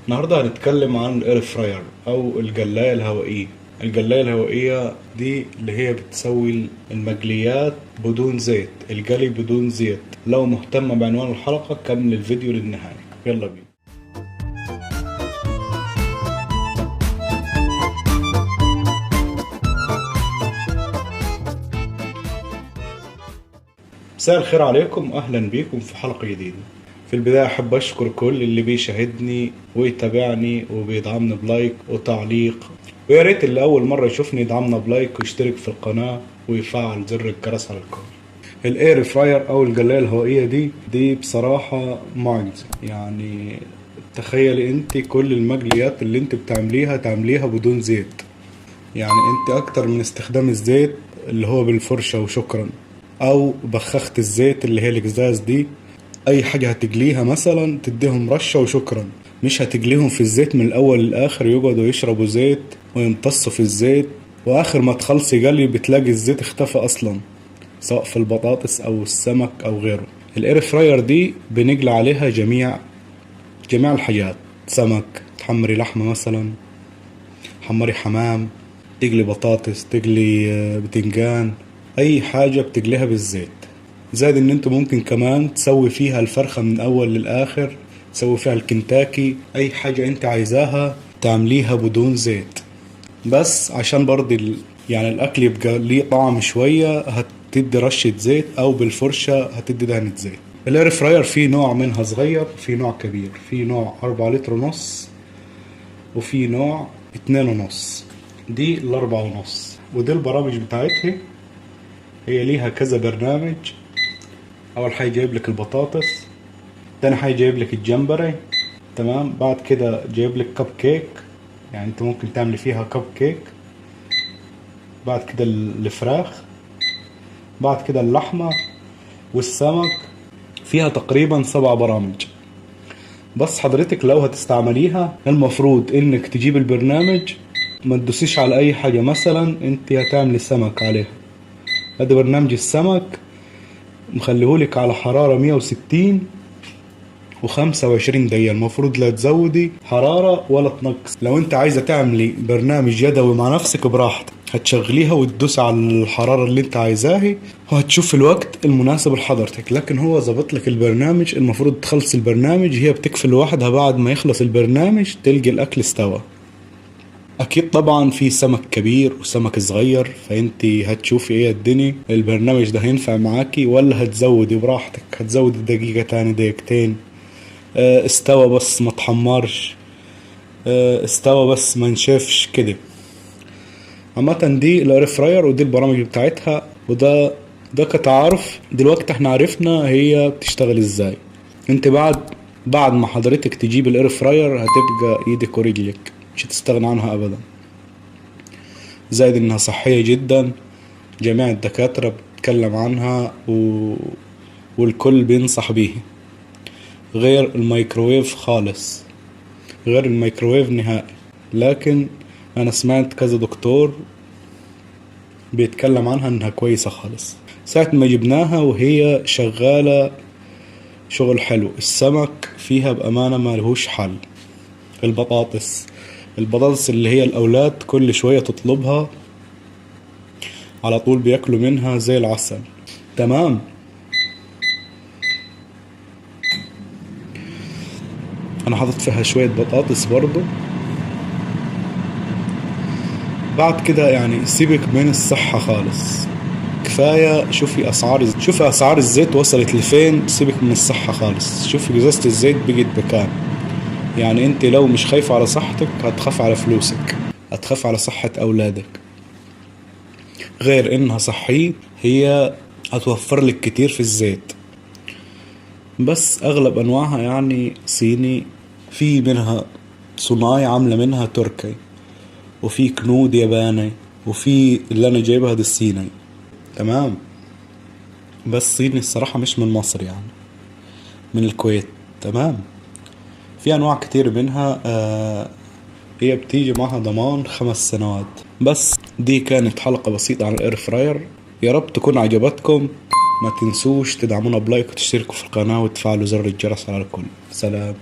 النهارده هنتكلم عن الاير فراير او الجلاية الهوائية. الجلاية الهوائية دي اللي هي بتسوي المقليات بدون زيت، القلي بدون زيت. لو مهتم بعنوان الحلقة كمل الفيديو للنهاية. يلا بينا. مساء الخير عليكم، اهلا بيكم في حلقة جديدة. في البداية أحب أشكر كل اللي بيشاهدني ويتابعني وبيدعمني بلايك وتعليق، ويا ريت اللي أول مرة يشوفني يدعمنا بلايك ويشترك في القناة ويفعل زر الجرس على الكل. الاير فراير أو الجلاية الهوائية دي بصراحة معجزة. يعني تخيلي انت كل المقليات اللي انت بتعمليها تعمليها بدون زيت. يعني انت اكتر من استخدام الزيت اللي هو بالفرشة وشكرا، او بخاخة الزيت اللي هي القزاز دي. اي حاجة هتجليها مثلا تديهم رشة وشكرا، مش هتجليهم في الزيت من الاول للاخر يقعدوا يشربوا زيت ويمتصوا في الزيت، واخر ما تخلصي جلي بتلاقي الزيت اختفى اصلا، سواء في البطاطس او السمك او غيره. الاير فراير دي بنقلي عليها جميع الحاجات. سمك، تحمري لحمة مثلا، حمري حمام، تقلي بطاطس، تقلي بتنجان، اي حاجة بتقليها بالزيت. زائد ان انت ممكن كمان تسوي فيها الفرخة من اول للاخر، تسوي فيها الكنتاكي، اي حاجة انت عايزاها تعمليها بدون زيت. بس عشان برضه يعني الاكل يبقى ليه طعم شوية هتدي رشة زيت، او بالفرشة هتدي دهنة زيت. الاير فراير فيه نوع منها صغير، في نوع كبير، في نوع 4 لتر ونص، وفي نوع 2.5. دي ال4.5، ودي البرامج بتاعتها. هي ليها كذا برنامج. اول حاجه جايب لك البطاطس، تاني حاجه جايب لك الجمبري، تمام. بعد كده جايب لك كب كيك، يعني انت ممكن تعملي فيها كب كيك. بعد كده الفراخ، بعد كده اللحمه والسمك. فيها تقريبا 7 برامج. بس حضرتك لو هتستعمليها المفروض انك تجيب البرنامج، ما تدوسيش على اي حاجه. مثلا انت هتعملي سمك عليها، هذا برنامج السمك مخليهولك على حرارة 160 و25 دقيقة. المفروض لا تزودي حرارة ولا تنقص. لو انت عايزة تعملي برنامج يدوي مع نفسك براحتك، هتشغليها وتدوس على الحرارة اللي انت عايزاها، وهتشوف الوقت المناسب لحضرتك. لكن هو ظبط لك البرنامج، المفروض تخلص البرنامج، هي بتكفي لوحدها. بعد ما يخلص البرنامج تلقي الاكل استوى. اكيد طبعا في سمك كبير وسمك صغير، فانت هتشوفي ايه الدنيا البرنامج ده هينفع معاكي، ولا هتزودي براحتك، هتزودي دقيقة تاني دقيقتين. استوى بس ما تحمرش، استوى بس ما نشفش كده. عامة دي الاير فراير ودي البرامج بتاعتها. ده كتعارف. دلوقتي احنا عرفنا هي بتشتغل ازاي. انت بعد ما حضرتك تجيب الاير فراير هتبقى ايدك ورجلك، مش هتستغنى عنها ابدا. زائد انها صحية جدا، جميع الدكاترة بتتكلم عنها والكل بينصح بيها. غير الميكروويف خالص، غير الميكروويف نهائي. لكن انا سمعت كذا دكتور بيتكلم عنها انها كويسة خالص. ساعة ما جبناها وهي شغالة شغل حلو. السمك فيها بأمانة ما لهوش حل. البطاطس اللي هي الأولاد كل شوية تطلبها، على طول بياكلوا منها زي العسل. تمام. انا حاطط فيها شوية بطاطس برضو. بعد كده يعني سيبك من الصحة خالص، كفاية. شوفي اسعار الزيت وصلت لفين. سيبك من الصحة خالص، شوفي ازازة الزيت بقت بكام. يعني انت لو مش خايفة على صحتك هتخاف على فلوسك، هتخاف على صحة اولادك. غير انها صحية، هي هتوفر لك كتير في الزيت. بس اغلب انواعها يعني صيني، في منها صناعي عاملة منها تركي، وفي كنود ياباني، وفي اللي انا جايبها دي الصيني. تمام. بس صيني الصراحة مش من مصر، يعني من الكويت. تمام. في انواع كتير منها. هي بتيجي معها ضمان 5 سنوات. بس دي كانت حلقة بسيطة عن الاير فراير، يا رب تكون عجبتكم. ما تنسوش تدعمونا بلايك وتشتركوا في القناة وتفعلوا زر الجرس على الكل. سلام.